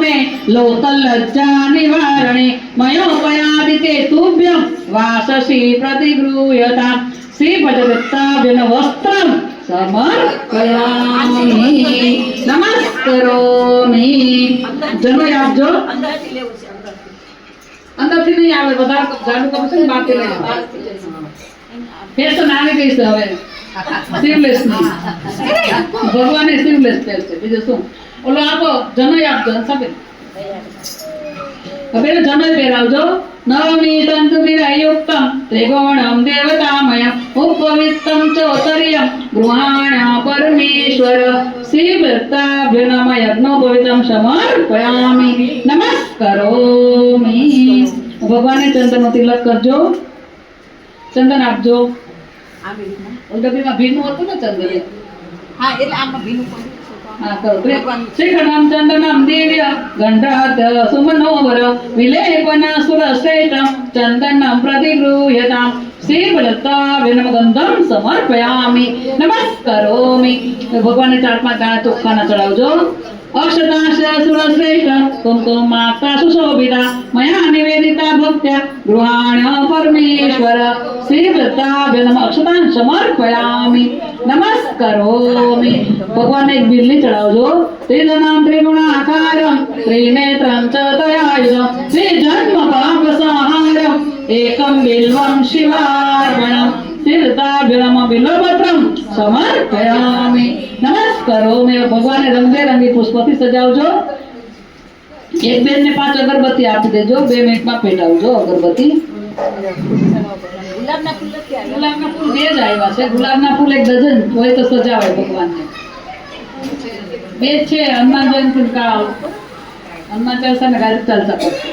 मे लोकलज्जा निवारणे मयोपयादि ते तुभ्यं वाससि प्रतिगृह्यतां श्रीभजदत्ताभ्यं वस्त्रं समर्पयामि नमस्करोमि। जनो आपजो अंदरથી નહીં આવે બધા જાડું કરશે ને બહારથી લઈ આવે ફેશન આવી ગઈ છે હવે સ્લીવલેસ ની ભગવાને સ્લીવલેસ પહેર છે બીજું શું ઓલો આપો જનોય આપજો સબે હવે જનોય પહેરાવજો નવમી તંતુ વિરયુક્તમ ત્રિગુણમ દેવતામયમ ઉપવિત્તમ ચોતર્યમ ગૃહાણ પરમેશ્વર શ્રીભક્તાભ્યો નમઃ યજ્ઞોપવિતમ સમર્પયામિ નમસ્કરોમિ। ભગવાને ચંદનનો તિલક કરજો ચંદન આપજો ડબ્બીમાં ભીનું હતું ને ચંદન હા એટલે આમાં ભીનું हाँ करो श्रीखंडम चंदनम दिव्य गंधात सुमनोवर विलेपन सुरश्रेष्ठम चंदनम प्रतिगृह्यतां श्रीभक्ताभ्यो गंधम समर्पयामि नमस्करोमि। भगवान ने 4-5 दाणा ચોખાના ચડાવજો। अक्षतांश सुरश्रेष्ठ कुंकुमाक्ता सुशोभिता मया निवेदिता भक्त्या गृहाण परमेश्वर श्रीभक्ताभ्यो अक्षतांश समर्पयामि नमस्करोमि। भगवान ने एक बिल्ली चढ़ावजो त्रिजनां त्रिगुणाकारं त्रिनेत्रं च दयायुधं त्रिजन्म पाप संहारं एकं बिल्वं शिवार्पणं तीर्थाभ्यम बिल्वपत्रं समर्पयामि नमस्करोमि। भगवान ने रंगबेरंगी पुष्पથી સજાવજો। એક બેન ને 5 અગરબત્તી આપી દેજો 2 મિનિટમાં પેટાવજો અગરબત્તી। ગુલાબના ફૂલ ક્યાં ગુલાબના ફૂલ 2 જ આવ્યા છે ગુલાબના ફૂલ 1 ડઝન હોય તો સજાવે ભગવાનને 2 છે હનુમાન જયંતી કાળ હનુમાન ચાલીસા ને ગાયત્રી ચાલીસા